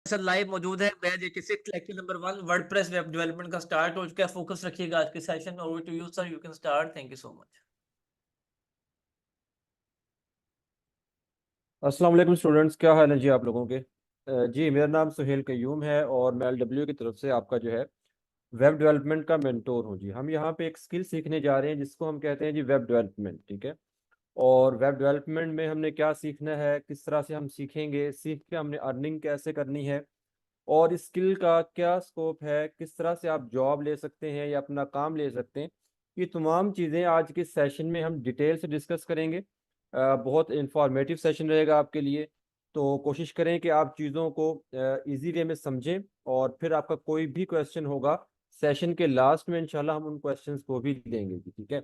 Sir live मौजूद है। Batch 86 lecture number 1 WordPress web development का स्टार्ट हो चुका है। फोकस रखिएगा आज के सेशन में। Over to you sir, you can start. Thank you so much. अस्सलाम वालेकुम स्टूडेंट्स, क्या हाल है जी आप लोगों के। जी मेरा नाम सुहेल कयूम है और मैं एलडब्ल्यू की तरफ से आपका जो है वेब डेवलपमेंट का मेंटोर हूँ जी। हम यहाँ पे एक स्किल सीखने जा रहे हैं जिसको हम कहते हैं जी वेब डेवलपमेंट, ठीक है। और वेब डेवलपमेंट में हमने क्या सीखना है, किस तरह से हम सीखेंगे, सीख के हमने अर्निंग कैसे करनी है और इस स्किल का क्या स्कोप है, किस तरह से आप जॉब ले सकते हैं या अपना काम ले सकते हैं। ये तमाम चीज़ें आज के सेशन में हम डिटेल से डिस्कस करेंगे। बहुत इंफॉर्मेटिव सेशन रहेगा आपके लिए। तो कोशिश करें कि आप चीज़ों को इजी वे में समझें और फिर आपका कोई भी क्वेश्चन होगा सेशन के लास्ट में इंशाल्लाह हम उन क्वेश्चंस को भी लेंगे जी, ठीक है।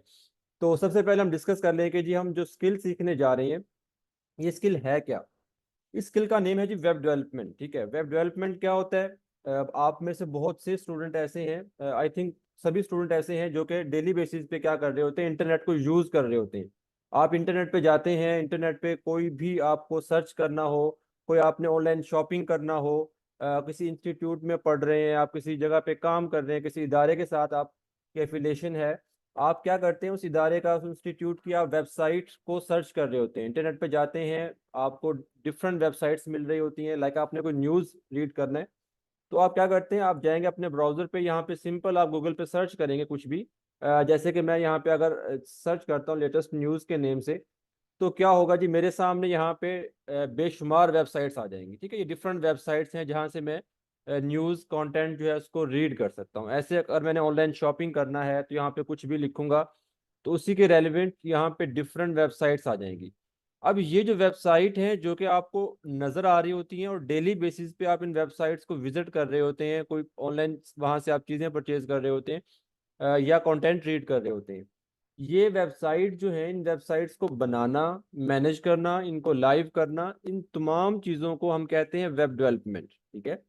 तो सबसे पहले हम डिस्कस कर लें कि जी हम जो स्किल सीखने जा रहे हैं ये स्किल है क्या। इस स्किल का नेम है जी वेब डेवलपमेंट, ठीक है। वेब डेवलपमेंट क्या होता है? आप में से बहुत से स्टूडेंट ऐसे हैं, आई थिंक सभी स्टूडेंट ऐसे हैं जो कि डेली बेसिस पे क्या कर रहे होते हैं, इंटरनेट को यूज कर रहे होते हैं। आप इंटरनेट पे जाते हैं, इंटरनेट पे कोई भी आपको सर्च करना हो, कोई आपने ऑनलाइन शॉपिंग करना हो, किसी इंस्टीट्यूट में पढ़ रहे हैं, आप किसी जगह पे काम कर रहे हैं, किसी इदारे के साथ आपके एफिलिएशन है, आप क्या करते हैं उस इदारे का, उस इंस्टीट्यूट की आप वेबसाइट को सर्च कर रहे होते हैं। इंटरनेट पे जाते हैं, आपको डिफरेंट वेबसाइट्स मिल रही होती हैं। लाइक आपने कोई न्यूज़ रीड करना है तो आप क्या करते हैं, आप जाएंगे अपने ब्राउजर पे, यहाँ पे सिंपल आप गूगल पे सर्च करेंगे कुछ भी। जैसे कि मैं यहाँ पे अगर सर्च करता हूँ लेटेस्ट न्यूज़ के नेम से, तो क्या होगा जी, मेरे सामने यहाँ पे बेशुमार वेबसाइट्स आ जाएंगी, ठीक है। ये डिफरेंट वेबसाइट्स हैं जहाँ से मैं न्यूज़ कंटेंट जो है उसको रीड कर सकता हूँ। ऐसे अगर मैंने ऑनलाइन शॉपिंग करना है तो यहाँ पे कुछ भी लिखूंगा तो उसी के रेलिवेंट यहाँ पे डिफरेंट वेबसाइट्स आ जाएंगी। अब ये जो वेबसाइट हैं जो कि आपको नज़र आ रही होती हैं और डेली बेसिस पे आप इन वेबसाइट्स को विजिट कर रहे होते हैं, कोई ऑनलाइन वहाँ से आप चीज़ें परचेज कर रहे होते हैं या कंटेंट रीड कर रहे होते हैं। ये वेबसाइट जो है, इन वेबसाइट्स को बनाना, मैनेज करना, इनको लाइव करना, इन तमाम चीज़ों को हम कहते हैं वेब डेवलपमेंट, ठीक है।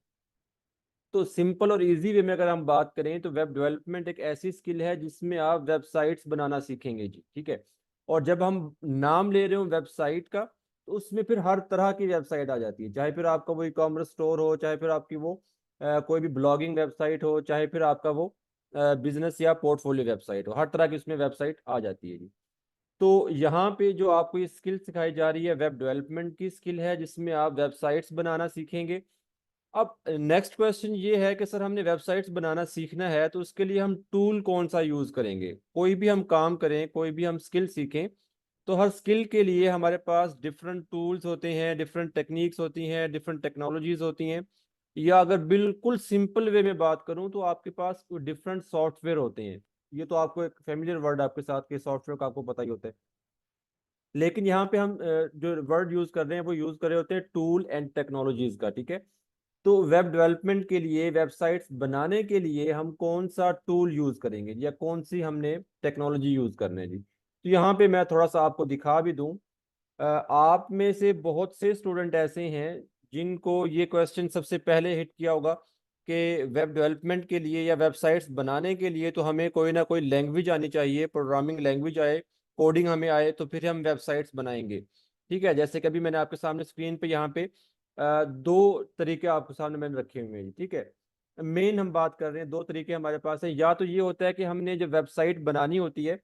तो सिंपल और इजी वे में अगर हम बात करें तो वेब डेवलपमेंट एक ऐसी स्किल है जिसमें आप वेबसाइट्स बनाना सीखेंगे जी, ठीक है। और जब हम नाम ले रहे हो वेबसाइट का तो उसमें फिर हर तरह की वेबसाइट आ जाती है, चाहे फिर आपका वो ई कॉमर्स स्टोर हो, चाहे फिर आपकी वो कोई भी ब्लॉगिंग वेबसाइट हो, चाहे फिर आपका वो बिजनेस या पोर्टफोलियो वेबसाइट हो, हर तरह की उसमें वेबसाइट आ जाती है जी। तो यहाँ पे जो आपको ये स्किल सिखाई जा रही है वेब डेवलपमेंट की स्किल है जिसमें आप वेबसाइट्स बनाना सीखेंगे। अब नेक्स्ट क्वेश्चन ये है कि सर हमने वेबसाइट्स बनाना सीखना है तो उसके लिए हम टूल कौन सा यूज करेंगे। कोई भी हम काम करें, कोई भी हम स्किल सीखें तो हर स्किल के लिए हमारे पास डिफरेंट टूल्स होते हैं, डिफरेंट टेक्निक्स होती हैं, डिफरेंट टेक्नोलॉजीज होती हैं। या अगर बिल्कुल सिंपल वे में बात करूं तो आपके पास डिफरेंट सॉफ्टवेयर होते हैं। ये तो आपको एक फेमिलियर वर्ड आपके साथ के सॉफ्टवेयर का आपको पता ही होता है। लेकिन यहाँ पे हम जो वर्ड यूज कर रहे हैं वो यूज कर रहे होते हैं टूल एंड टेक्नोलॉजीज का, ठीक है। तो वेब डेवलपमेंट के लिए, वेबसाइट्स बनाने के लिए हम कौन सा टूल यूज करेंगे या कौन सी हमने टेक्नोलॉजी यूज करनी है जी। तो यहाँ पे मैं थोड़ा सा आपको दिखा भी दूं। आप में से बहुत से स्टूडेंट ऐसे हैं जिनको ये क्वेश्चन सबसे पहले हिट किया होगा कि वेब डेवलपमेंट के लिए या वेबसाइट्स बनाने के लिए तो हमें कोई ना कोई लैंग्वेज आनी चाहिए, प्रोग्रामिंग लैंग्वेज आए, कोडिंग हमें आए तो फिर हम वेबसाइट्स बनाएंगे, ठीक है। जैसे कि अभी मैंने आपके सामने स्क्रीन पे यहाँ पे दो तरीके आपके सामने मैंने रखे हुए हैं, ठीक है। मेन हम बात कर रहे हैं, दो तरीके हमारे पास है। या तो ये होता है कि हमने जो वेबसाइट बनानी होती है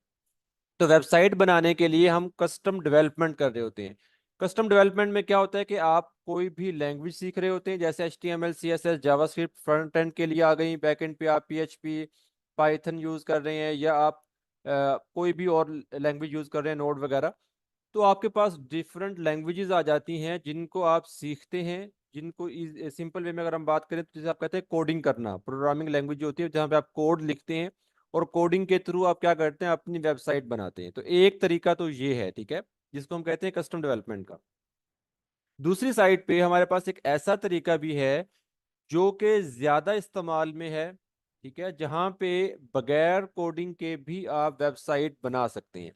तो वेबसाइट बनाने के लिए हम कस्टम डेवलपमेंट कर रहे होते हैं। कस्टम डेवलपमेंट में क्या होता है कि आप कोई भी लैंग्वेज सीख रहे होते हैं, जैसे HTML CSS JavaScript front end के लिए आ गई, बैक एंड पे आप PHP पाइथन यूज कर रहे हैं, या आप कोई भी और लैंग्वेज यूज कर रहे हैं, नोड वगैरह। तो आपके पास डिफरेंट लैंग्वेजेस आ जाती हैं जिनको आप सीखते हैं, जिनको सिंपल वे में अगर हम बात करें तो जैसे आप कहते हैं कोडिंग करना, प्रोग्रामिंग लैंग्वेज जो होती है जहाँ पे आप कोड लिखते हैं और कोडिंग के थ्रू आप क्या करते हैं, अपनी वेबसाइट बनाते हैं। तो एक तरीका तो ये है, ठीक है, जिसको हम कहते हैं कस्टम डेवलपमेंट का। दूसरी साइड पे हमारे पास एक ऐसा तरीका भी है जो कि ज्यादा इस्तेमाल में है, ठीक है, जहाँ पे बगैर कोडिंग के भी आप वेबसाइट बना सकते हैं।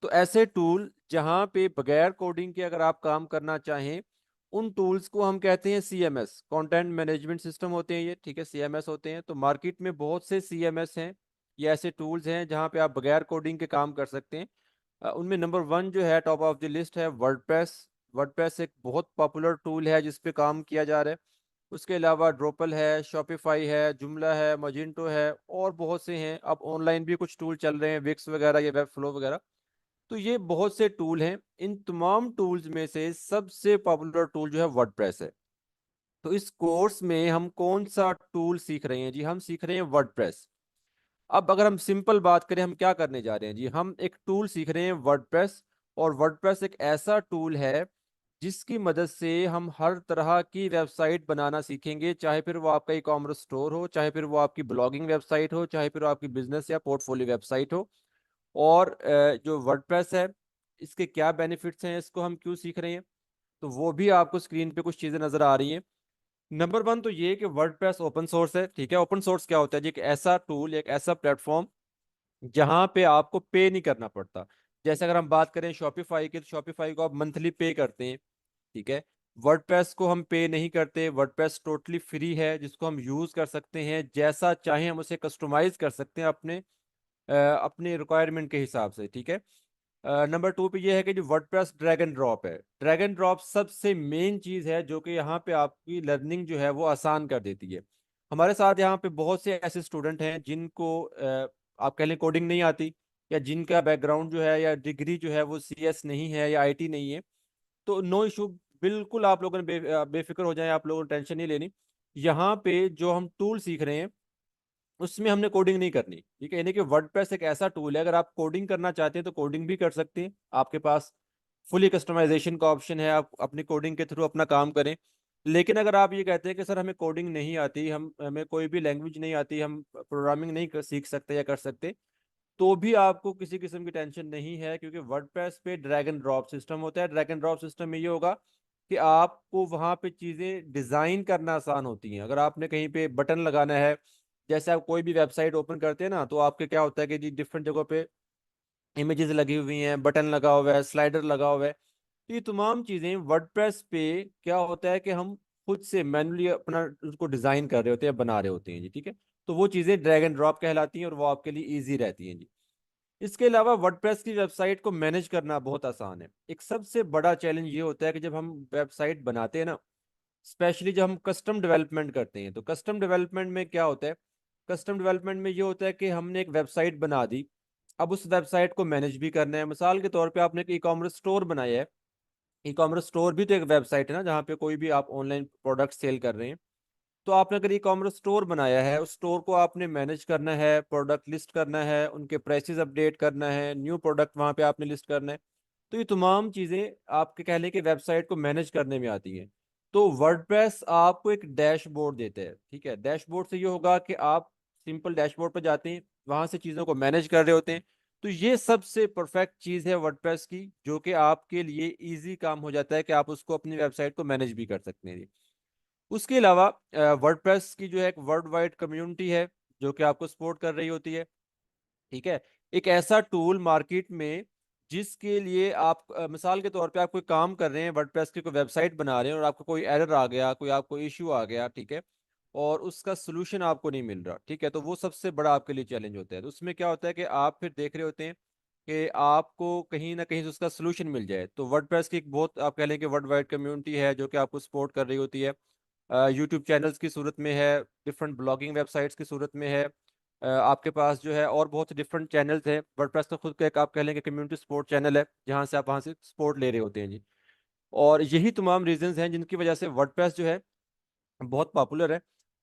तो ऐसे टूल जहां पे बगैर कोडिंग के अगर आप काम करना चाहें, उन टूल्स को हम कहते हैं CMS, कंटेंट मैनेजमेंट सिस्टम होते हैं ये, ठीक है, CMS होते हैं। तो मार्केट में बहुत से CMS हैं, ये ऐसे टूल्स हैं जहां पे आप बगैर कोडिंग के काम कर सकते हैं। उनमें नंबर 1 जो है, टॉप ऑफ द लिस्ट है वर्डप्रेस। वर्डप्रेस एक बहुत पॉपुलर टूल है जिस पे काम किया जा रहा है। उसके अलावा ड्रोपल है, शॉपिफाई है, जुमला है, मजिंटो है और बहुत से हैं। अब ऑनलाइन भी कुछ टूल चल रहे हैं, विक्स वगैरह या वेब फ्लो वगैरह। तो ये बहुत से टूल हैं। इन तमाम टूल्स में से सबसे पॉपुलर टूल जो है वर्डप्रेस है। तो इस कोर्स में हम कौन सा टूल सीख रहे हैं जी? हम सीख रहे हैं वर्डप्रेस। अब अगर हम सिंपल बात करें, हम क्या करने जा रहे हैं जी? हम एक टूल सीख रहे हैं वर्डप्रेस। और वर्डप्रेस एक ऐसा टूल है जिसकी मदद से हम हर तरह की वेबसाइट बनाना सीखेंगे, चाहे फिर वो आपका ई कॉमर्स स्टोर हो, चाहे फिर वो आपकी ब्लॉगिंग वेबसाइट हो, चाहे फिर वो आपकी बिजनेस या पोर्टफोलियो वेबसाइट हो। और जो वर्डप्रेस है, इसके क्या बेनिफिट्स हैं, इसको हम क्यों सीख रहे हैं, तो वो भी आपको स्क्रीन पे कुछ चीजें नजर आ रही हैं। नंबर वन तो ये कि वर्डप्रेस ओपन सोर्स है। ठीक है, ओपन सोर्स क्या होता है जी? एक ऐसा टूल, एक ऐसा प्लेटफॉर्म जहां पे आपको पे नहीं करना पड़ता। जैसे अगर हम बात करें शॉपिफाई की, तो शॉपिफाई को आप मंथली पे करते हैं। ठीक है, वर्डप्रेस को हम पे नहीं करते। वर्डप्रेस टोटली फ्री है, जिसको हम यूज कर सकते हैं जैसा चाहे, हम उसे कस्टमाइज कर सकते हैं अपने रिक्वायरमेंट के हिसाब से। ठीक है। नंबर टू पे ये है कि जो वर्डप्रेस ड्रैग एंड ड्रॉप है। ड्रैग एंड ड्रॉप सबसे मेन चीज है जो कि यहाँ पे आपकी लर्निंग जो है वो आसान कर देती है। हमारे साथ यहाँ पे बहुत से ऐसे स्टूडेंट हैं जिनको आप कह लें कोडिंग नहीं आती, या जिनका बैकग्राउंड जो है या डिग्री जो है वो CS नहीं है या IT नहीं है। तो नो इशू, बिल्कुल आप लोगों ने बेफिक्र हो जाए, आप लोगों ने टेंशन नहीं लेनी। यहाँ पे जो हम टूल सीख रहे हैं उसमें हमने कोडिंग नहीं करनी। ठीक है, यानी कि वर्डप्रेस एक ऐसा टूल है, अगर आप कोडिंग करना चाहते हैं तो कोडिंग भी कर सकते हैं। आपके पास फुली कस्टमाइजेशन का ऑप्शन है, आप अपनी कोडिंग के थ्रू अपना काम करें। लेकिन अगर आप ये कहते हैं कि सर हमें कोडिंग नहीं आती, हमें कोई भी लैंग्वेज नहीं आती, हम प्रोग्रामिंग नहीं सीख सकते या कर सकते, तो भी आपको किसी किस्म की टेंशन नहीं है, क्योंकि वर्डप्रेस पे ड्रैग एंड ड्रॉप सिस्टम होता है। ड्रैग एंड ड्रॉप सिस्टम में ये होगा कि आपको वहां पे चीजें डिजाइन करना आसान होती हैं। अगर आपने कहीं पे बटन लगाना है, जैसे आप कोई भी वेबसाइट ओपन करते हैं ना, तो आपके क्या होता है कि जी डिफरेंट जगहों पे इमेजेस लगी हुई हैं, बटन लगा हुआ है, स्लाइडर लगा हुआ है। तो ये तमाम चीजें वर्डप्रेस पे क्या होता है कि हम खुद से मैनुअली अपना उसको डिजाइन कर रहे होते हैं, बना रहे होते हैं जी। ठीक है, तो वो चीजें ड्रैग एंड ड्रॉप कहलाती हैं और वो आपके लिए ईजी रहती हैं जी। इसके अलावा वर्डप्रेस की वेबसाइट को मैनेज करना बहुत आसान है। एक सबसे बड़ा चैलेंज ये होता है कि जब हम वेबसाइट बनाते हैं ना, स्पेशली जब हम कस्टम डेवलपमेंट करते हैं, तो कस्टम डेवलपमेंट में क्या होता है? कस्टम डेवलपमेंट में ये होता है कि हमने एक वेबसाइट बना दी, अब उस वेबसाइट को मैनेज भी करना है। मिसाल के तौर पे आपने एक ई कॉमर्स स्टोर बनाया है। ई कॉमर्स स्टोर भी तो एक वेबसाइट है ना, जहाँ पे कोई भी आप ऑनलाइन प्रोडक्ट सेल कर रहे हैं। तो आपने अगर ई कॉमर्स स्टोर बनाया है, उस स्टोर को आपने मैनेज करना है, प्रोडक्ट लिस्ट करना है, उनके प्राइसेस अपडेट करना है, न्यू प्रोडक्ट वहां पे आपने लिस्ट करना है। तो ये तमाम चीजें आपके कह लें कि वेबसाइट को मैनेज करने में आती हैं। तो वर्डप्रेस आपको एक डैशबोर्ड देते हैं। ठीक है, डैशबोर्ड से ये होगा कि आप सिंपल डैशबोर्ड पर जाते हैं, वहां से चीजों को मैनेज कर रहे होते हैं। तो ये सबसे परफेक्ट चीज है वर्डप्रेस की, जो कि आपके लिए इजी काम हो जाता है कि आप उसको अपनी वेबसाइट को मैनेज भी कर सकते हैं। उसके अलावा वर्डप्रेस की जो है एक वर्ल्ड वाइड कम्युनिटी है जो कि आपको सपोर्ट कर रही होती है। ठीक है, एक ऐसा टूल मार्केट में जिसके लिए आप मिसाल के तौर पे आप कोई काम कर रहे हैं, वर्डप्रेस की कोई वेबसाइट बना रहे हैं और आपको कोई एरर आ गया, कोई आपको इश्यू आ गया। ठीक है, और उसका सोल्यूशन आपको नहीं मिल रहा। ठीक है, तो वो सबसे बड़ा आपके लिए चैलेंज होता है। तो उसमें क्या होता है कि आप फिर देख रहे होते हैं कि आपको कहीं ना कहीं से उसका सोल्यूशन मिल जाए। तो वर्डप्रेस की एक बहुत आप कह लें कि वर्ल्ड वाइड कम्युनिटी है जो कि आपको सपोर्ट कर रही होती है। यूट्यूब चैनल्स की सूरत में है, डिफरेंट ब्लॉगिंग वेबसाइट्स की सूरत में है। आपके पास जो है और बहुत से डिफरेंट चैनल्स हैं। वर्डप्रेस तो खुद का एक आप कह लें कि कम्युनिटी सपोर्ट चैनल है, जहाँ से आप वहाँ से सपोर्ट ले रहे होते हैं जी। और यही तमाम रीजंस हैं जिनकी वजह से वर्डप्रेस जो है बहुत पॉपुलर है।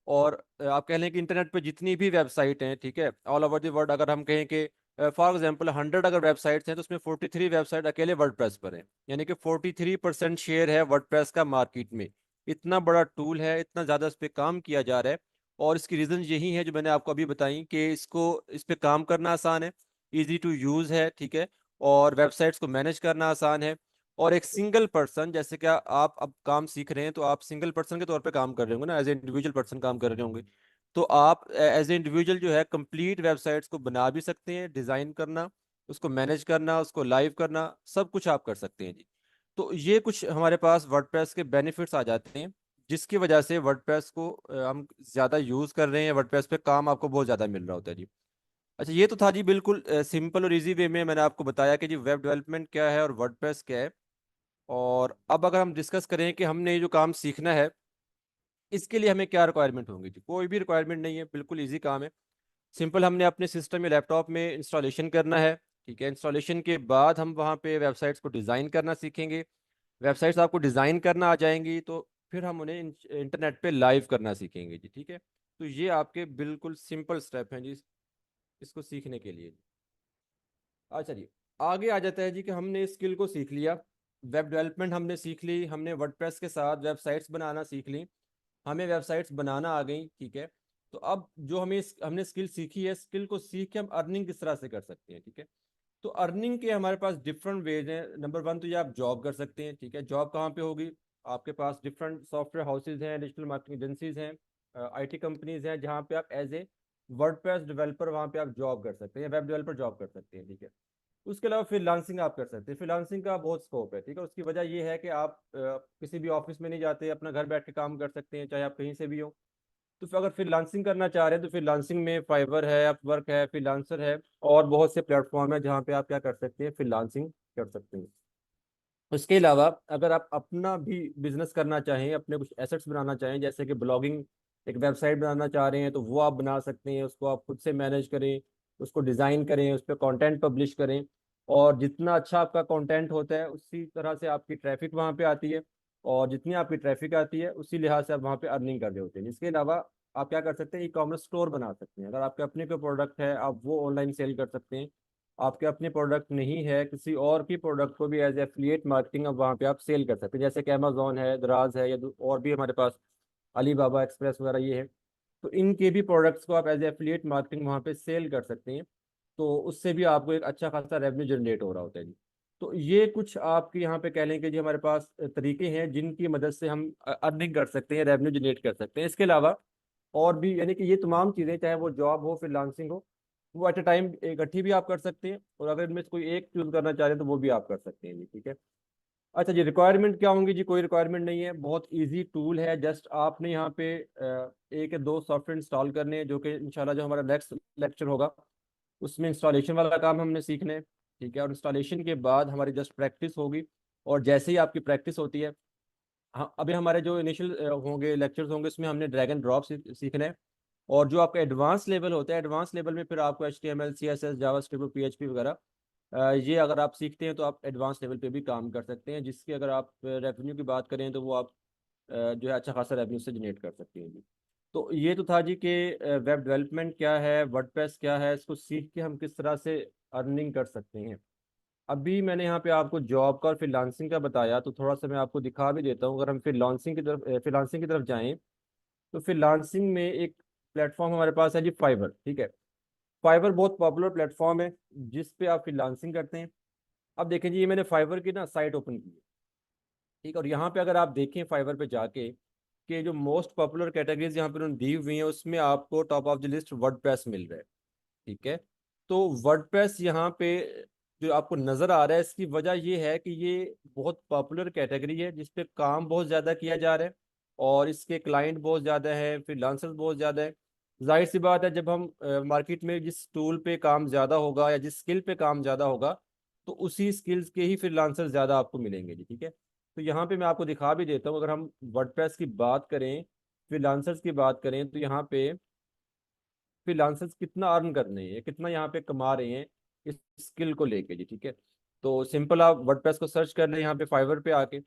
और आप कह लें कि इंटरनेट पे जितनी भी वेबसाइट हैं, ठीक है, ऑल ओवर द वर्ल्ड, अगर हम कहें कि फॉर एग्जांपल 100 अगर वेबसाइट्स हैं, तो उसमें 43 वेबसाइट अकेले वर्डप्रेस पर हैं। यानी कि 43% शेयर है वर्डप्रेस का मार्केट में। इतना बड़ा टूल है, इतना ज़्यादा इस पर काम किया जा रहा है। और इसकी रीज़न यही है जो मैंने आपको अभी बताई, कि इस पे काम करना आसान है, ईजी टू यूज़ है। ठीक है, और वेबसाइट्स को मैनेज करना आसान है। और एक सिंगल पर्सन, जैसे क्या आप अब काम सीख रहे हैं तो आप सिंगल पर्सन के तौर पे काम कर रहे होंगे ना, एज ए इंडिविजुअल पर्सन काम कर रहे होंगे। तो आप एज ए इंडिविजुअल जो है कंप्लीट वेबसाइट्स को बना भी सकते हैं, डिजाइन करना, उसको मैनेज करना, उसको लाइव करना, सब कुछ आप कर सकते हैं जी। तो ये कुछ हमारे पास वर्डप्रेस के बेनिफिट्स आ जाते हैं, जिसकी वजह से वर्डप्रेस को हम ज्यादा यूज कर रहे हैं। वर्डप्रेस पे काम आपको बहुत ज्यादा मिल रहा होता है जी। अच्छा, ये तो था जी बिल्कुल सिंपल और इजी वे में मैंने आपको बताया कि जी वेब डेवलपमेंट क्या है और वर्डप्रेस क्या है। और अब अगर हम डिस्कस करें कि हमने ये जो काम सीखना है, इसके लिए हमें क्या रिक्वायरमेंट होंगी जी? कोई भी रिक्वायरमेंट नहीं है, बिल्कुल ईजी काम है। सिंपल हमने अपने सिस्टम या लैपटॉप में इंस्टॉलेशन करना है। ठीक है, इंस्टॉलेशन के बाद हम वहाँ पे वेबसाइट्स को डिज़ाइन करना सीखेंगे। वेबसाइट्स आपको डिज़ाइन करना आ जाएंगी तो फिर हम उन्हें इंटरनेट पे लाइव करना सीखेंगे जी। ठीक है, तो ये आपके बिल्कुल सिंपल स्टेप हैं जी इसको सीखने के लिए। अच्छा जी, आगे आ जाता है जी कि हमने इस स्किल को सीख लिया, वेब डेवलपमेंट हमने सीख ली, हमने वर्डप्रेस के साथ वेबसाइट्स बनाना सीख ली, हमें वेबसाइट्स बनाना आ गई। ठीक है, तो अब जो हमने स्किल सीखी है, स्किल को सीख के हम अर्निंग किस तरह से कर सकते हैं। ठीक है, तो अर्निंग के हमारे पास डिफरेंट वेज हैं। नंबर वन तो ये आप जॉब कर सकते हैं। ठीक है, जॉब कहाँ पे होगी? आपके पास डिफरेंट सॉफ्टवेयर हाउसेज हैं, डिजिटल मार्केटिंग एजेंसीज हैं, आईटी कंपनीज हैं, जहाँ पे आप एज ए वर्डप्रेस डेवलपर वहाँ पे आप जॉब कर सकते हैं, वेब डेवलपर जॉब कर सकते हैं। ठीक है, उसके अलावा फ्रीलांसिंग आप कर सकते हैं। फ्रीलांसिंग का बहुत स्कोप है। ठीक है, उसकी वजह ये है कि आप किसी भी ऑफिस में नहीं जाते, अपना घर बैठ के काम कर सकते हैं, चाहे आप कहीं से भी हो। तो फिर अगर फ्रीलांसिंग करना चाह रहे हैं तो फ्रीलांसिंग में फाइवर है, अपवर्क है, फ्रीलांसर है, और बहुत से प्लेटफॉर्म है जहाँ पे आप क्या कर सकते हैं, फ्रीलांसिंग कर सकते हैं। उसके अलावा अगर आप अपना भी बिजनेस करना चाहें, अपने कुछ एसेट्स बनाना चाहें, जैसे कि ब्लॉगिंग, एक वेबसाइट बनाना चाह रहे हैं, तो वो आप बना सकते हैं। उसको आप खुद से मैनेज करें, उसको डिज़ाइन करें, उस पर कंटेंट पब्लिश करें, और जितना अच्छा आपका कंटेंट होता है उसी तरह से आपकी ट्रैफिक वहाँ पे आती है, और जितनी आपकी ट्रैफिक आती है उसी लिहाज से आप वहाँ पे अर्निंग कर रहे होते हैं। इसके अलावा आप क्या कर सकते हैं, ई कॉमर्स स्टोर बना सकते हैं। अगर आपके अपने कोई प्रोडक्ट है, आप वो ऑनलाइन सेल कर सकते हैं। आपके अपने प्रोडक्ट नहीं है, किसी और की प्रोडक्ट को भी एज एफिलिएट मार्केटिंग अब वहाँ पे आप सेल कर सकते हैं, जैसे कि अमेजोन है, दराज है, या और भी हमारे पास अली बाबा एक्सप्रेस वगैरह ये है। तो इनके भी प्रोडक्ट्स को आप एज एफिलिएट मार्केटिंग वहाँ पे सेल कर सकते हैं। तो उससे भी आपको एक अच्छा खासा रेवेन्यू जनरेट हो रहा होता है जी। तो ये कुछ आपके यहाँ पे कह लें कि जी हमारे पास तरीके हैं जिनकी मदद से हम अर्निंग कर सकते हैं, रेवेन्यू जनरेट कर सकते हैं। इसके अलावा और भी, यानी कि ये तमाम चीज़ें, चाहे वो जॉब हो, फ्रीलांसिंग हो, वो एट अ टाइम इकट्ठी भी आप कर सकते हैं, और अगर इनमें से कोई एक चूज करना चाह रहे हैं तो वो भी आप कर सकते हैं जी। ठीक है, अच्छा जी, रिक्वायरमेंट क्या होंगी जी? कोई रिक्वायरमेंट नहीं है, बहुत इजी टूल है। जस्ट आपने यहाँ पे एक या दो सॉफ्टवेयर इंस्टॉल करने हैं, जो कि इंशाल्लाह जो हमारा नेक्स्ट लेक्चर होगा उसमें इंस्टॉलेशन वाला काम हमने सीखना है। ठीक है, और इंस्टॉलेशन के बाद हमारी जस्ट प्रैक्टिस होगी, और जैसे ही आपकी प्रैक्टिस होती है, हाँ, अभी हमारे जो इनिशियल होंगे लेक्चर्स होंगे उसमें हमने ड्रैग एंड ड्रॉप सीखना है। और जो आपका एडवांस लेवल होता है, एडवांस लेवल में फिर आपको HTML CSS जावास्क्रिप्ट PHP वगैरह, ये अगर आप सीखते हैं तो आप एडवांस लेवल पे भी काम कर सकते हैं, जिसकी अगर आप रेवेन्यू की बात करें तो वो आप जो है अच्छा खासा रेवेन्यू से जनरेट कर सकते हैं जी। तो ये तो था जी कि वेब डेवलपमेंट क्या है, वर्डप्रेस क्या है, इसको सीख के हम किस तरह से अर्निंग कर सकते हैं। अभी मैंने यहाँ पे आपको जॉब का और फ्रीलांसिंग का बताया, तो थोड़ा सा मैं आपको दिखा भी देता हूँ। अगर हम फ्रीलांसिंग की तरफ जाएं, तो फ्रीलांसिंग में एक प्लेटफॉर्म हमारे पास है जी, फाइवर। ठीक है, फाइवर बहुत पॉपुलर प्लेटफॉर्म है जिस पे आप फ्रीलांसिंग करते हैं। अब देखें जी, ये मैंने फाइवर की ना साइट ओपन की है। ठीक है, और यहाँ पे अगर आप देखें फाइवर पे जाके कि जो मोस्ट पॉपुलर कैटेगरीज यहाँ पे उन्होंने दी हुई हैं, उसमें आपको top of the list WordPress मिल रहा है। ठीक है, तो वर्डप्रेस यहाँ पे जो आपको नजर आ रहा है, इसकी वजह ये है कि ये बहुत पॉपुलर कैटेगरी है जिस पे काम बहुत ज़्यादा किया जा रहा है, और इसके क्लाइंट बहुत ज़्यादा है, फ्रीलांसर्स बहुत ज़्यादा है। जाहिर सी बात है, जब हम मार्केट में जिस टूल पे काम ज़्यादा होगा या जिस स्किल पे काम ज़्यादा होगा, तो उसी स्किल्स के ही फ्रीलांसर ज़्यादा आपको मिलेंगे जी। ठीक है, तो यहाँ पे मैं आपको दिखा भी देता हूँ। अगर हम वर्डप्रेस की बात करें, फ्रीलांसर्स की बात करें, तो यहाँ पे फ्रीलांसर्स कितना अर्न कर रहे हैं, कितना यहाँ पे कमा रहे हैं इस स्किल को लेके जी। ठीक है, तो सिंपल आप वर्डप्रेस को सर्च कर रहे हैं यहाँ पे फाइवर पे आके।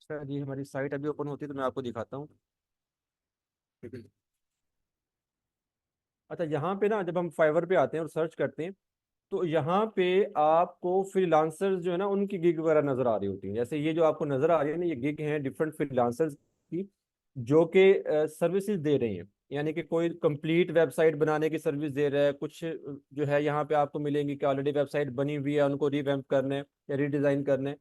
सर जी, हमारी साइट अभी ओपन होती है तो मैं आपको दिखाता हूँ। ठीक है, अच्छा, यहाँ पे ना जब हम फाइवर पे आते हैं और सर्च करते हैं, तो यहाँ पे आपको फ्रीलांसर्स जो है ना, उनकी गिग वगैरह नजर आ रही होती है। जैसे ये जो आपको नजर आ रही है ना, ये गिग हैं डिफरेंट फ्रीलांसर्स की, जो कि सर्विसेज दे रहे हैं। यानी कि कोई कंप्लीट वेबसाइट बनाने की सर्विस दे रहा है, कुछ जो है यहाँ पे आपको मिलेंगी कि ऑलरेडी वेबसाइट बनी हुई है, उनको रिवैम्प करना है या रीडिज़ाइन करना है,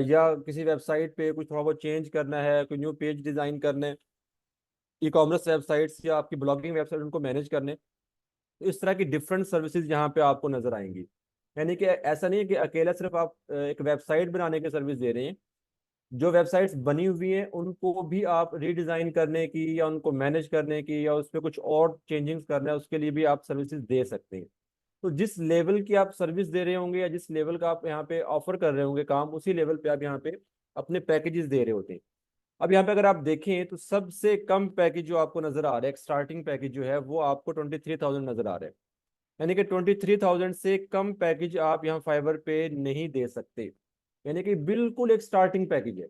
या किसी वेबसाइट पे कुछ थोड़ा बहुत चेंज करना है, कोई न्यू पेज डिज़ाइन करना है, ई कॉमर्स वेबसाइट्स या आपकी ब्लॉगिंग वेबसाइट उनको मैनेज करने। तो इस तरह की डिफरेंट सर्विसेज यहाँ पे आपको नजर आएंगी। यानी कि ऐसा नहीं है कि अकेला सिर्फ आप एक वेबसाइट बनाने की सर्विस दे रहे हैं, जो वेबसाइट्स बनी हुई हैं उनको भी आप रीडिज़ाइन करने की या उनको मैनेज करने की या उस पर कुछ और चेंजिंग्स करना है, उसके लिए भी आप सर्विसेज दे सकते हैं। तो जिस लेवल की आप सर्विस दे रहे होंगे या जिस लेवल का आप यहाँ पे ऑफर कर रहे होंगे काम, उसी लेवल पे आप यहाँ पे अपने पैकेजेस दे रहे होते हैं। अब यहाँ पे अगर आप देखें तो सबसे कम पैकेज जो आपको नजर आ रहा है, एक स्टार्टिंग पैकेज जो है वो आपको 23,000 नजर आ रहा है। यानी कि 23,000 से कम पैकेज आप यहाँ फाइबर पे नहीं दे सकते। यानी कि बिल्कुल एक स्टार्टिंग पैकेज है।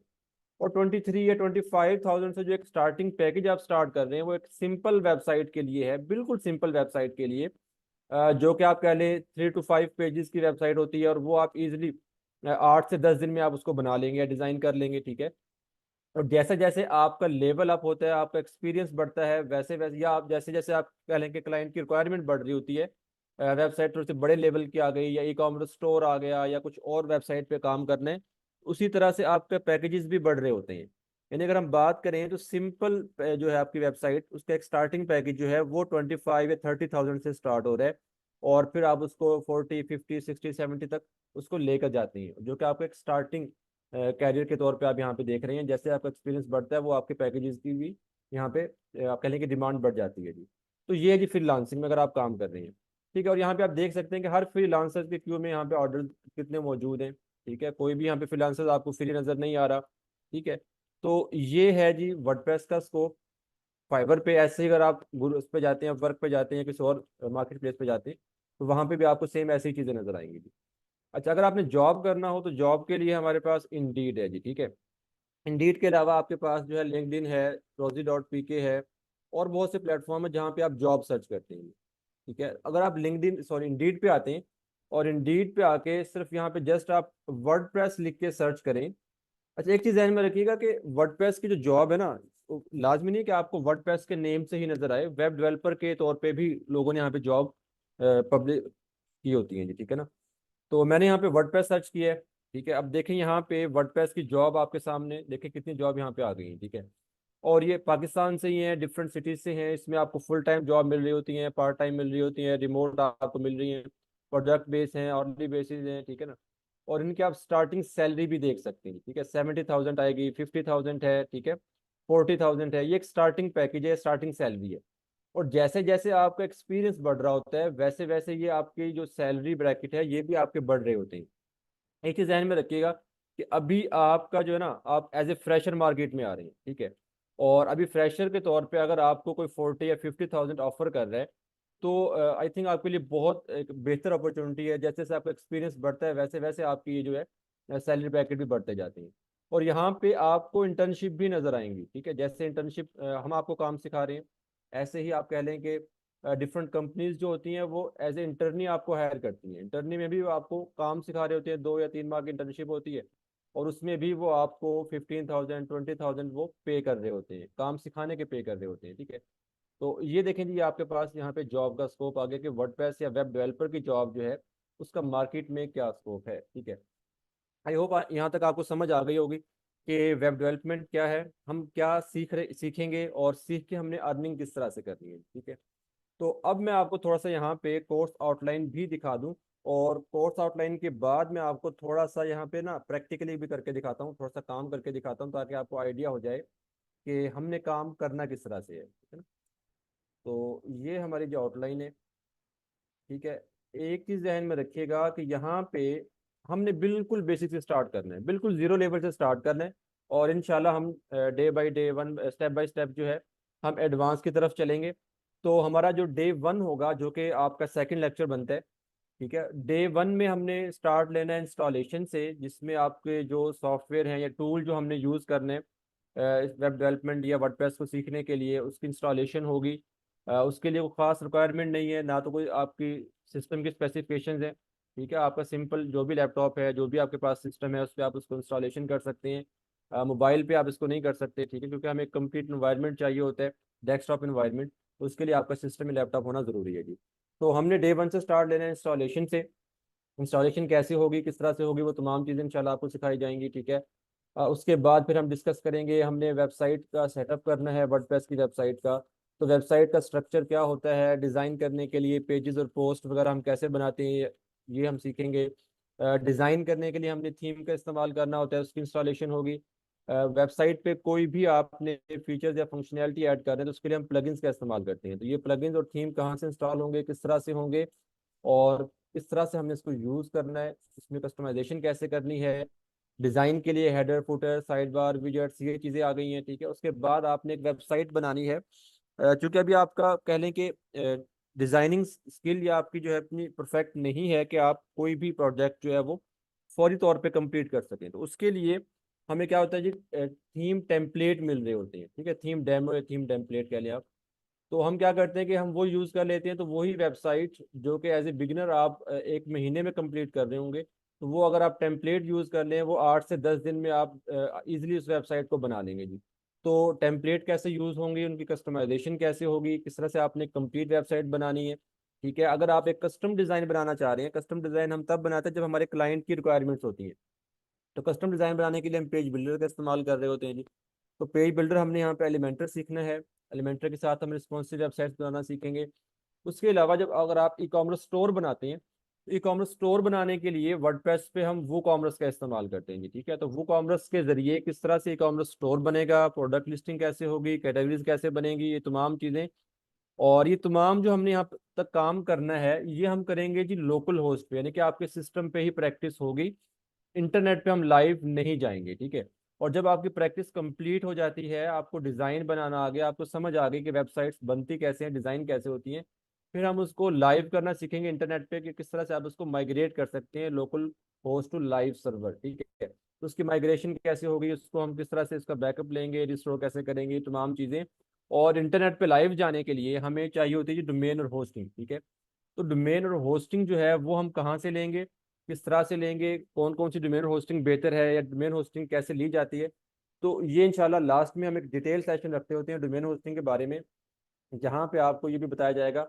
और 23 या 25,000 से जो एक स्टार्टिंग पैकेज आप स्टार्ट कर रहे हैं वो एक सिंपल वेबसाइट के लिए है, बिल्कुल सिंपल वेबसाइट के लिए, जो कि आप कह लें 3 to 5 पेजेस की वेबसाइट होती है, और वो आप इजिली 8 से 10 दिन में आप उसको बना लेंगे या डिजाइन कर लेंगे, ठीक है। और जैसे जैसे आपका लेवल अप होता है, आपका एक्सपीरियंस बढ़ता है, वैसे वैसे या आप जैसे जैसे आप कह लें कि क्लाइंट की रिक्वायरमेंट बढ़ रही होती है, वेबसाइट थोड़ी सी बड़े लेवल की आ गई या ई कॉमर्स स्टोर आ गया या कुछ और वेबसाइट पे काम करना है, उसी तरह से आपके पैकेजेस भी बढ़ रहे होते हैं। यानी अगर हम बात करें तो सिंपल जो है आपकी वेबसाइट, उसका एक स्टार्टिंग पैकेज जो है वो 25 या 30,000 से स्टार्ट हो रहा है, और फिर आप उसको 40 50 60 70 तक उसको लेकर जाते हैं, जो कि आपका एक स्टार्टिंग कैरियर के तौर पे आप यहाँ पे देख रहे हैं। जैसे आपका एक्सपीरियंस बढ़ता है वो आपके पैकेजेस की भी यहाँ पे आप कह लें कि डिमांड बढ़ जाती है जी। तो ये है जी फ्रीलांसिंग में अगर आप काम कर रहे हैं, ठीक है। और यहाँ पे आप देख सकते हैं कि हर फ्रीलांसर के क्यू में यहाँ पे ऑर्डर कितने मौजूद हैं, ठीक है। कोई भी यहाँ पे फ्रीलांसर आपको फ्री नजर नहीं आ रहा, ठीक है। तो ये है जी वर्डप्रेस का स्कोप। फाइबर पे ऐसे ही अगर आप उस पे जाते हैं, वर्क पे जाते हैं, किसी और मार्केट प्लेस पे जाते हैं, तो वहाँ पे भी आपको सेम ऐसी ही चीज़ें नजर आएंगी जी। अच्छा, अगर आपने जॉब करना हो तो जॉब के लिए हमारे पास इंडीड है जी, ठीक है। इंडीड के अलावा आपके पास जो है लिंक्डइन है, रोजी.pk है, और बहुत से प्लेटफॉर्म है जहाँ पे आप जॉब सर्च करते हैं, ठीक है। अगर आप लिंक्डइन सॉरी इंडीड पे आते हैं और इंडीड पे आके सिर्फ यहाँ पे जस्ट आप वर्डप्रेस लिख के सर्च करें। अच्छा, एक चीज़ ध्यान में रखिएगा कि वर्डप्रेस की जो जॉब है ना, वो लाजमी नहीं है कि आपको वर्डप्रेस के नेम से ही नजर आए, वेब डेवलपर के तौर पे भी लोगों ने यहाँ पे जॉब पब्लिक की होती है जी, ठीक है ना। तो मैंने यहाँ पे वर्डप्रेस सर्च किया है, ठीक है। अब देखें यहाँ पे वर्डप्रेस की जॉब आपके सामने, देखें कितनी जॉब यहाँ पे आ गई है, ठीक है। और ये पाकिस्तान से ही है, डिफरेंट सिटीज से हैं। इसमें आपको फुल टाइम जॉब मिल रही होती है, पार्ट टाइम मिल रही होती है, रिमोट आपको मिल रही है, प्रोजेक्ट बेस हैं, ऑनली बेसिस हैं, ठीक है ना। और इनकी आप स्टार्टिंग सैलरी भी देख सकते हैं, ठीक है। 70,000 आएगी, 50,000 है, ठीक है, 40,000 है। ये एक स्टार्टिंग पैकेज है, स्टार्टिंग सैलरी है। और जैसे जैसे आपका एक्सपीरियंस बढ़ रहा होता है वैसे वैसे ये आपकी जो सैलरी ब्रैकेट है ये भी आपके बढ़ रहे होते हैं। एक चीज ध्यान में रखिएगा कि अभी आपका जो है ना, आप एज ए फ्रेशर मार्केट में आ रहे हैं, ठीक है। और अभी फ्रेशर के तौर पे अगर आपको कोई 40 या 50,000 ऑफर कर रहा है, तो आई थिंक आपके लिए बहुत एक बेहतर अपॉर्चुनिटी है। जैसे जैसे आपका एक्सपीरियंस बढ़ता है वैसे वैसे आपकी ये जो है सैलरी पैकेट भी बढ़ते जाते हैं। और यहाँ पे आपको इंटर्नशिप भी नजर आएंगी, ठीक है। जैसे इंटर्नशिप हम आपको काम सिखा रहे हैं, ऐसे ही आप कह लें कि डिफरेंट कंपनीज जो होती हैं वो एज ए इंटर्नी आपको हायर करती हैं। इंटर्नी में भी वो आपको काम सिखा रहे होते हैं, 2 या 3 माह की इंटर्नशिप होती है, और उसमें भी वो आपको 15,000 20,000 वो पे कर रहे होते हैं, काम सिखाने के पे कर रहे होते हैं, ठीक है। तो ये देखें जी आपके पास यहाँ पे जॉब का स्कोप आगे कि वर्डप्रेस या वेब डेवलपर की जॉब जो है उसका मार्केट में क्या स्कोप है, ठीक है। आई होप यहाँ तक आपको समझ आ गई होगी कि वेब डेवलपमेंट क्या है, हम क्या सीखेंगे और सीख के हमने अर्निंग किस तरह से करनी है, ठीक है। तो अब मैं आपको थोड़ा सा यहाँ पे कोर्स आउटलाइन भी दिखा दूं, और कोर्स आउटलाइन के बाद मैं आपको थोड़ा सा यहाँ पे ना प्रैक्टिकली भी करके दिखाता हूँ, थोड़ा सा काम करके दिखाता हूँ, ताकि आपको आइडिया हो जाए कि हमने काम करना किस तरह से है, ठीक है ना। तो ये हमारी जो आउटलाइन है, ठीक है। एक चीज ध्यान में रखिएगा कि यहाँ पे हमने बिल्कुल बेसिक से स्टार्ट करना है, बिल्कुल जीरो लेवल से स्टार्ट करना है। और इंशाल्लाह हम day by day, one step by step जो है हम एडवांस की तरफ चलेंगे। तो हमारा जो डे 1 होगा, जो कि आपका सेकंड लेक्चर बनता है, ठीक है। डे 1 में हमने स्टार्ट लेना है इंस्टॉलेशन से, जिसमें आपके जो सॉफ्टवेयर हैं या टूल जो हमने यूज़ करने हैं वेब डेवलपमेंट या वर्डप्रेस को सीखने के लिए, उसकी इंस्टॉलेशन होगी। उसके लिए कोई खास रिक्वायरमेंट नहीं है, ना तो कोई आपकी सिस्टम की स्पेसिफिकेशंस है, ठीक है। आपका सिंपल जो भी लैपटॉप है, जो भी आपके पास सिस्टम है, उस पर आप उसको इंस्टॉलेशन कर सकते हैं। मोबाइल पे आप इसको नहीं कर सकते, ठीक है, क्योंकि हमें कंप्लीट इन्वायरमेंट चाहिए होता है, डेस्कटॉप इन्वायरमेंट। तो उसके लिए आपका सिस्टम में लैपटॉप होना ज़रूरी है जी। तो हमने डे 1 से स्टार्ट लेना है इंस्टॉलेशन से। इंस्टॉलेशन कैसे होगी, किस तरह से होगी, वो तमाम चीज़ें इंशाल्लाह आपको सिखाई जाएंगी, ठीक है। उसके बाद फिर हम डिस्कस करेंगे, हमने वेबसाइट का सेटअप करना है, वर्डप्रेस की वेबसाइट का। तो वेबसाइट का स्ट्रक्चर क्या होता है, डिज़ाइन करने के लिए पेजेस और पोस्ट वगैरह हम कैसे बनाते हैं, ये हम सीखेंगे। डिज़ाइन करने के लिए हमने थीम का इस्तेमाल करना होता है, उसकी इंस्टॉलेशन होगी। वेबसाइट पे कोई भी आपने फीचर्स या फंक्शनैलिटी ऐड कर रहे हैं तो उसके लिए हम प्लगइन्स का इस्तेमाल करते हैं। तो ये प्लगइन्स और थीम कहाँ से इंस्टॉल होंगे, किस तरह से होंगे, और किस तरह से हमने इसको यूज़ करना है, इसमें कस्टमाइजेशन कैसे करनी है, डिज़ाइन के लिए header footer side bar widgets, ये चीज़ें आ गई हैं। ठीक है, उसके बाद आपने एक वेबसाइट बनानी है। चूंकि अभी आपका कह लें कि डिज़ाइनिंग स्किल या आपकी जो है अपनी परफेक्ट नहीं है कि आप कोई भी प्रोजेक्ट जो है वो फौरी तौर पे कंप्लीट कर सकें, तो उसके लिए हमें क्या होता है जी, थीम टेम्पलेट मिल रहे होते हैं। ठीक है, थीम डेमो या थीम टेम्पलेट कह लें आप। तो हम क्या करते हैं कि हम वो यूज़ कर लेते हैं। तो वही वेबसाइट जो कि एज ए बिगिनर आप 1 महीने में कंप्लीट कर रहे होंगे, तो वो अगर आप टेम्पलेट यूज़ कर लें, वो 8 से 10 दिन में आप इजीली उस वेबसाइट को बना लेंगे जी। तो टेम्पलेट कैसे यूज़ होंगे, उनकी कस्टमाइजेशन कैसे होगी, किस तरह से आपने कंप्लीट वेबसाइट बनानी है। ठीक है, अगर आप एक कस्टम डिज़ाइन बनाना चाह रहे हैं, कस्टम डिज़ाइन हम तब बनाते हैं जब हमारे क्लाइंट की रिक्वायरमेंट्स होती हैं। तो कस्टम डिज़ाइन बनाने के लिए हम पेज बिल्डर का इस्तेमाल कर रहे होते हैं जी। तो पेज बिल्डर हमने यहाँ पे एलिमेंटर सीखना है। एलिमेंटर के साथ हम रिस्पॉन्सिव वेबसाइट्स बनाना सीखेंगे। उसके अलावा जब अगर आप ई कॉमर्स स्टोर बनाते हैं, तो ई कॉमर्स स्टोर बनाने के लिए वर्डप्रेस पे हम वो कॉमर्स का इस्तेमाल करते हैं जी। ठीक है, तो वो कॉमर्स के जरिए किस तरह से ई कॉमर्स स्टोर बनेगा, प्रोडक्ट लिस्टिंग कैसे होगी, कैटेगरीज कैसे बनेगी, ये तमाम चीज़ें। और ये तमाम जो हमने यहाँ तक काम करना है, ये हम करेंगे जी लोकल होस्ट पे, यानी कि आपके सिस्टम पे ही प्रैक्टिस होगी। इंटरनेट पे हम लाइव नहीं जाएंगे। ठीक है, और जब आपकी प्रैक्टिस कंप्लीट हो जाती है, आपको डिज़ाइन बनाना आ गया, आपको समझ आ गई कि वेबसाइट्स बनती कैसे हैं, डिज़ाइन कैसे होती हैं, फिर हम उसको लाइव करना सीखेंगे इंटरनेट पे कि किस तरह से आप उसको माइग्रेट कर सकते हैं local host to live server. ठीक है, तो उसकी माइग्रेशन कैसे होगी, उसको हम किस तरह से इसका बैकअप लेंगे, रिस्टोर कैसे करेंगे, ये तमाम चीज़ें। और इंटरनेट पे लाइव जाने के लिए हमें चाहिए होती है डोमेन और होस्टिंग। ठीक है, तो डोमेन और होस्टिंग जो है वो हम कहाँ से लेंगे, किस तरह से लेंगे, कौन कौन सी डोमेन होस्टिंग बेहतर है, या डोमेन होस्टिंग कैसे ली जाती है। तो ये इंशाल्लाह लास्ट में हम एक डिटेल सेशन रखते होते हैं डोमेन होस्टिंग के बारे में, जहाँ पे आपको ये भी बताया जाएगा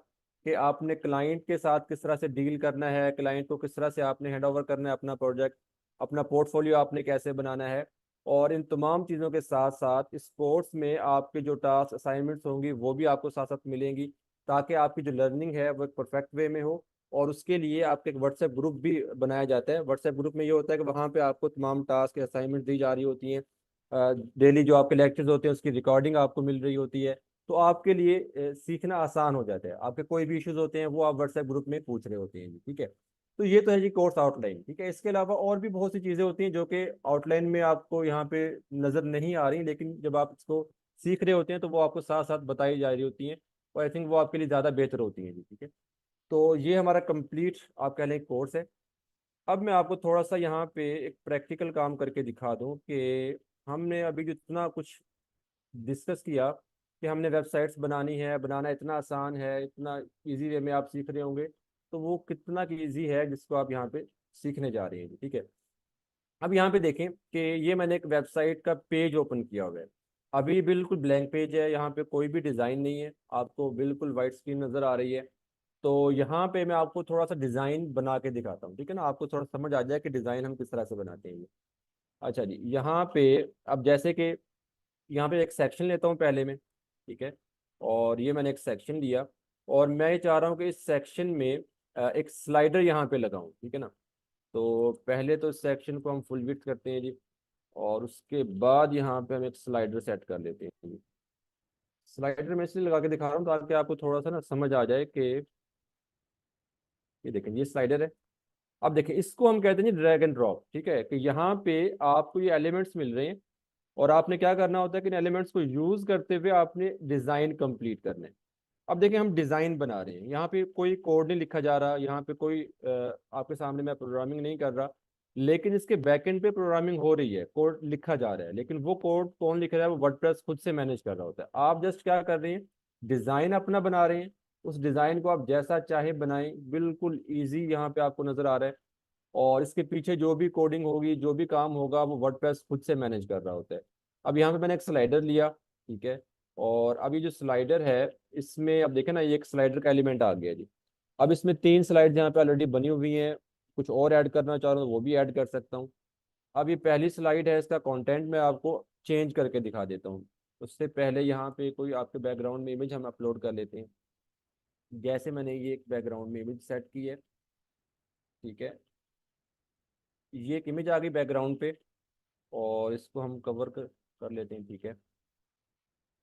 कि आपने क्लाइंट के साथ किस तरह से डील करना है, क्लाइंट को किस तरह से आपने हैंड ओवर करना है अपना प्रोजेक्ट, अपना पोर्टफोलियो आपने कैसे बनाना है। और इन तमाम चीज़ों के साथ साथ स्पोर्ट्स में आपके जो टास्क असाइनमेंट्स होंगी वो भी आपको साथ साथ मिलेंगी, ताकि आपकी जो लर्निंग है वो एक परफेक्ट वे में हो। और उसके लिए आपके एक व्हाट्सएप ग्रुप भी बनाया जाता है। व्हाट्सएप ग्रुप में ये होता है कि वहाँ पे आपको तमाम टास्क असाइनमेंट दी जा रही होती हैं। डेली जो आपके लेक्चर्स होते हैं उसकी रिकॉर्डिंग आपको मिल रही होती है। तो आपके लिए सीखना आसान हो जाता है। आपके कोई भी इश्यूज होते हैं वो आप व्हाट्सएप ग्रुप में पूछ रहे होते हैं जी। ठीक है, तो ये तो है जी कोर्स आउटलाइन। ठीक है, इसके अलावा और भी बहुत सी चीज़ें होती हैं जो कि आउटलाइन में आपको यहाँ पे नज़र नहीं आ रही, लेकिन जब आप इसको सीख रहे होते हैं तो वो आपको साथ साथ बताई जा रही होती हैं, और आई थिंक वो आपके लिए ज़्यादा बेहतर होती हैं जी। ठीक है, तो ये हमारा कंप्लीट आप कह लें कोर्स है। अब मैं आपको थोड़ा सा यहाँ पे एक प्रैक्टिकल काम करके दिखा दूँ कि हमने अभी जितना कुछ डिस्कस किया कि हमने वेबसाइट्स बनानी है, बनाना इतना आसान है, इतना इजी वे में आप सीख रहे होंगे, तो वो कितना इजी है जिसको आप यहाँ पे सीखने जा रहे हैं। ठीक है, अब यहाँ पे देखें कि ये मैंने एक वेबसाइट का पेज ओपन किया हुआ है। अभी बिल्कुल ब्लैंक पेज है, यहाँ पे कोई भी डिज़ाइन नहीं है, आपको बिल्कुल वाइट स्क्रीन नज़र आ रही है। तो यहाँ पे मैं आपको थोड़ा सा डिज़ाइन बना के दिखाता हूँ। ठीक है ना, आपको थोड़ा समझ आ जाए कि डिज़ाइन हम किस तरह से बनाते हैं। अच्छा जी, यहाँ पे अब जैसे कि यहाँ पे एक सेक्शन लेता हूँ पहले में। ठीक है, और ये मैंने एक सेक्शन लिया, और मैं ये चाह रहा हूँ कि इस सेक्शन में एक स्लाइडर यहाँ पे लगाऊं। ठीक है ना, तो पहले तो इस सेक्शन को हम फुल विड्थ करते हैं जी, और उसके बाद यहाँ पे हम एक स्लाइडर सेट कर लेते हैं जी। स्लाइडर मैं इसलिए लगा के दिखा रहा हूँ ताकि आपको थोड़ा सा ना समझ आ जाए कि ये देखें ये स्लाइडर है। अब देखें इसको हम कहते हैं जी ड्रैग एंड ड्रॉप। ठीक है, कि यहाँ पे आपको ये एलिमेंट्स मिल रहे हैं, और आपने क्या करना होता है कि इन एलिमेंट्स को यूज करते हुए आपने डिजाइन कंप्लीट करना है। अब देखिए हम डिजाइन बना रहे हैं, यहाँ पे कोई कोड नहीं लिखा जा रहा, यहाँ पे कोई आपके सामने मैं प्रोग्रामिंग नहीं कर रहा, लेकिन इसके बैकएंड पे प्रोग्रामिंग हो रही है, कोड लिखा जा रहा है। लेकिन वो कोड कौन लिख रहा है, वो वर्डप्रेस खुद से मैनेज कर रहा होता है। आप जस्ट क्या कर रहे हैं, डिजाइन अपना बना रहे हैं। उस डिजाइन को आप जैसा चाहे बनाएं, बिल्कुल ईजी यहाँ पे आपको नजर आ रहा है। और इसके पीछे जो भी कोडिंग होगी, जो भी काम होगा, वो वर्डप्रेस खुद से मैनेज कर रहा होता है। अब यहाँ पे मैंने एक स्लाइडर लिया। ठीक है, और अब ये जो स्लाइडर है, इसमें अब देखें ना, ये एक स्लाइडर का एलिमेंट आ गया जी। अब इसमें 3 स्लाइड यहाँ पे ऑलरेडी बनी हुई हैं, कुछ और ऐड करना चाह रहा हूँ वो भी ऐड कर सकता हूँ। अब ये पहली स्लाइड है, इसका कंटेंट मैं आपको चेंज करके दिखा देता हूँ। उससे पहले यहाँ पे कोई आपके बैकग्राउंड में इमेज हम अपलोड कर लेते हैं। जैसे मैंने ये एक बैकग्राउंड में इमेज सेट की है। ठीक है, ये एक इमेज आ गई बैकग्राउंड पे। और इसको हम कवर कर लेते हैं, ठीक है।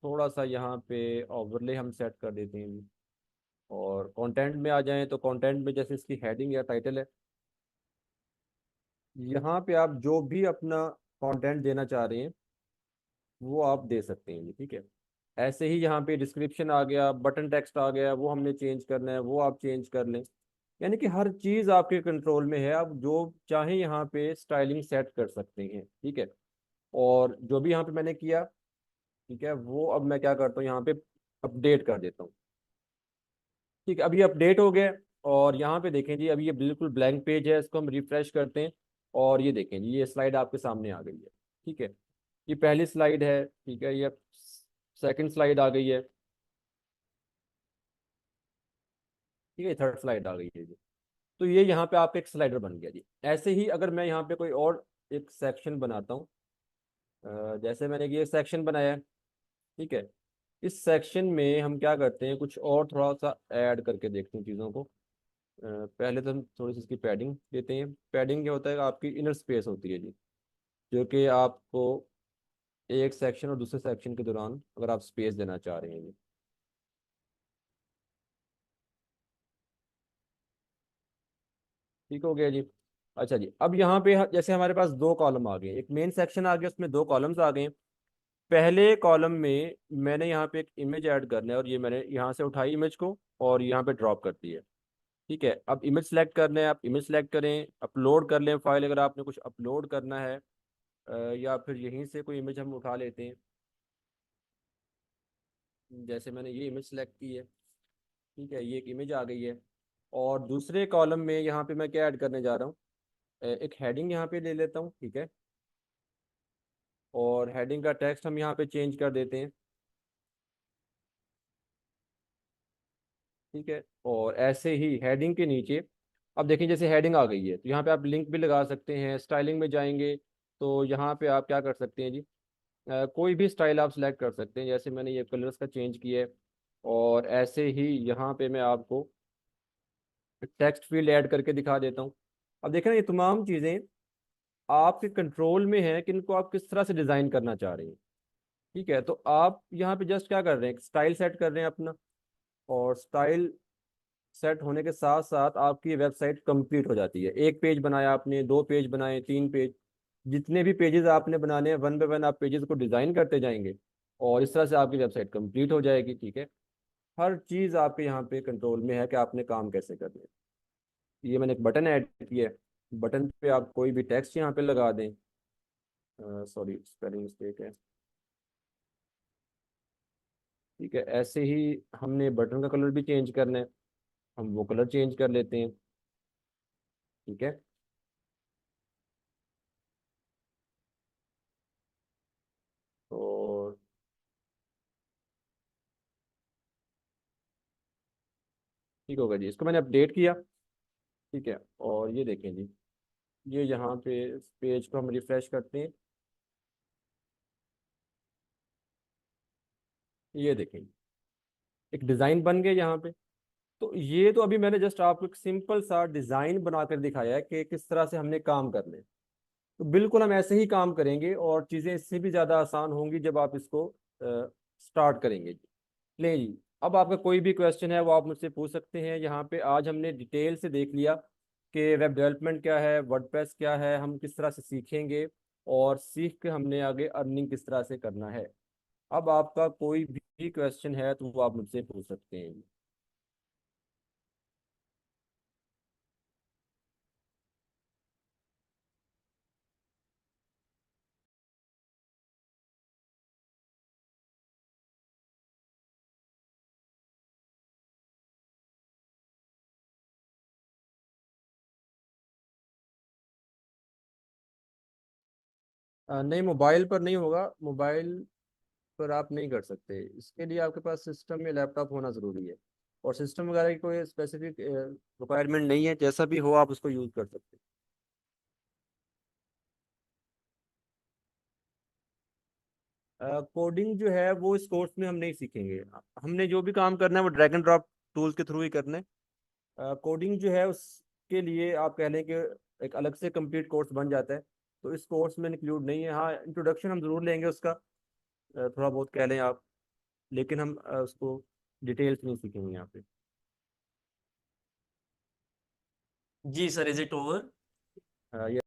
थोड़ा सा यहाँ पे ओवरले हम सेट कर देते हैं जी। और कंटेंट में आ जाएं तो कंटेंट में जैसे इसकी हेडिंग या टाइटल है, यहाँ पे आप जो भी अपना कंटेंट देना चाह रहे हैं वो आप दे सकते हैं जी, ठीक है। ऐसे ही यहाँ पे डिस्क्रिप्शन आ गया, बटन टेक्स्ट आ गया, वो हमने चेंज करना है, वो आप चेंज कर लें। यानी कि हर चीज़ आपके कंट्रोल में है, आप जो चाहें यहाँ पे स्टाइलिंग सेट कर सकते हैं, ठीक है। और जो भी यहाँ पे मैंने किया, ठीक है, वो अब मैं क्या करता हूँ यहाँ पे अपडेट कर देता हूँ। ठीक है, अभी अपडेट हो गया। और यहाँ पे देखें जी, अभी ये बिल्कुल ब्लैंक पेज है, इसको हम रिफ्रेश करते हैं और ये देखें जी, ये स्लाइड आपके सामने आ गई है, ठीक है। ये पहली स्लाइड है, ठीक है, ये सेकंड स्लाइड आ गई है, ठीक है, थर्ड स्लाइड आ गई है जी। तो ये यहाँ पे आपका एक स्लाइडर बन गया जी। ऐसे ही अगर मैं यहाँ पे कोई और एक सेक्शन बनाता हूँ, जैसे मैंने ये सेक्शन बनाया है, ठीक है। इस सेक्शन में हम क्या करते हैं, कुछ और थोड़ा सा ऐड करके देखते हैं चीज़ों को। पहले तो हम थोड़ी सी इसकी पैडिंग देते हैं। पैडिंग क्या होता है, आपकी इनर स्पेस होती है जी, जो कि आपको एक सेक्शन और दूसरे सेक्शन के दौरान अगर आप स्पेस देना चाह रहे हैं जी। ठीक हो गया जी। अच्छा जी, अब यहाँ पे जैसे हमारे पास दो कॉलम आ गए, एक मेन सेक्शन आ गया, उसमें दो कॉलम्स आ गए। पहले कॉलम में मैंने यहाँ पे एक इमेज ऐड करना है और ये मैंने यहाँ से उठाई इमेज को और यहाँ पे ड्रॉप कर दी है, ठीक है। अब इमेज सेलेक्ट करना है, आप इमेज सेलेक्ट करें, अपलोड कर लें फाइल अगर आपने कुछ अपलोड करना है, या फिर यहीं से कोई इमेज हम उठा लेते हैं। जैसे मैंने ये इमेज सेलेक्ट की है, ठीक है, ये एक इमेज आ गई है। और दूसरे कॉलम में यहाँ पे मैं क्या ऐड करने जा रहा हूँ, एक हेडिंग यहाँ पे ले लेता हूँ, ठीक है। और हेडिंग का टेक्स्ट हम यहाँ पे चेंज कर देते हैं, ठीक है। और ऐसे ही हेडिंग के नीचे, अब देखिए जैसे हेडिंग आ गई है तो यहाँ पे आप लिंक भी लगा सकते हैं। स्टाइलिंग में जाएंगे तो यहाँ पे आप क्या कर सकते हैं जी, कोई भी स्टाइल आप सेलेक्ट कर सकते हैं। जैसे मैंने ये कलर्स का चेंज किया है। और ऐसे ही यहाँ पे मैं आपको टेक्स्ट फील्ड ऐड करके दिखा देता हूँ। अब देखें ना, ये तमाम चीज़ें आपके कंट्रोल में है कि इनको आप किस तरह से डिज़ाइन करना चाह रहे हैं, ठीक है। तो आप यहाँ पे जस्ट क्या कर रहे हैं, स्टाइल सेट कर रहे हैं अपना। और स्टाइल सेट होने के साथ साथ आपकी वेबसाइट कंप्लीट हो जाती है। एक पेज बनाया आपने, दो पेज बनाए, तीन पेज, जितने भी पेजेस आपने बनाने हैं, वन बाय वन आप पेजेस को डिज़ाइन करते जाएंगे और इस तरह से आपकी वेबसाइट कंप्लीट हो जाएगी, ठीक है। हर चीज़ आपके यहाँ पे कंट्रोल में है कि आपने काम कैसे करना है। ये मैंने एक बटन ऐड किया है, बटन पे आप कोई भी टेक्स्ट यहाँ पे लगा दें। सॉरी, स्पेलिंग मिस्टेक है, ठीक है। ऐसे ही हमने बटन का कलर भी चेंज करना है, हम वो कलर चेंज कर लेते हैं, ठीक है। और ठीक होगा जी, इसको मैंने अपडेट किया, ठीक है। और ये देखें जी, ये यहाँ पे पेज को हम रिफ्रेश करते हैं, ये देखें एक डिज़ाइन बन गया यहाँ पे। तो ये तो अभी मैंने जस्ट आपको एक सिंपल सा डिज़ाइन बनाकर दिखाया है कि किस तरह से हमने काम करने। तो बिल्कुल हम ऐसे ही काम करेंगे और चीज़ें इससे भी ज़्यादा आसान होंगी जब आप इसको स्टार्ट करेंगे। ले जी, अब आपका कोई भी क्वेश्चन है वो आप मुझसे पूछ सकते हैं। यहाँ पे आज हमने डिटेल से देख लिया कि वेब डेवलपमेंट क्या है, वर्डप्रेस क्या है, हम किस तरह से सीखेंगे और सीख के हमने आगे अर्निंग किस तरह से करना है। अब आपका कोई भी क्वेश्चन है तो वो आप मुझसे पूछ सकते हैं। नहीं, मोबाइल पर नहीं होगा, मोबाइल पर आप नहीं कर सकते। इसके लिए आपके पास सिस्टम में लैपटॉप होना ज़रूरी है। और सिस्टम वगैरह की कोई स्पेसिफिक रिक्वायरमेंट नहीं है, जैसा भी हो आप उसको यूज़ कर सकते हैं। कोडिंग जो है वो इस कोर्स में हम नहीं सीखेंगे। हमने जो भी काम करना है वो ड्रैग एंड ड्रॉप टूल्स के थ्रू ही करना है। कोडिंग जो है उसके लिए आप कह लें कि एक अलग से कंप्लीट कोर्स बन जाता है, तो इस कोर्स में इंक्लूड नहीं है। हाँ, इंट्रोडक्शन हम ज़रूर लेंगे उसका, थोड़ा बहुत कह लें आप, लेकिन हम उसको डिटेल्स नहीं सीखेंगे यहाँ पे। जी सर, इज इट ओवर? ये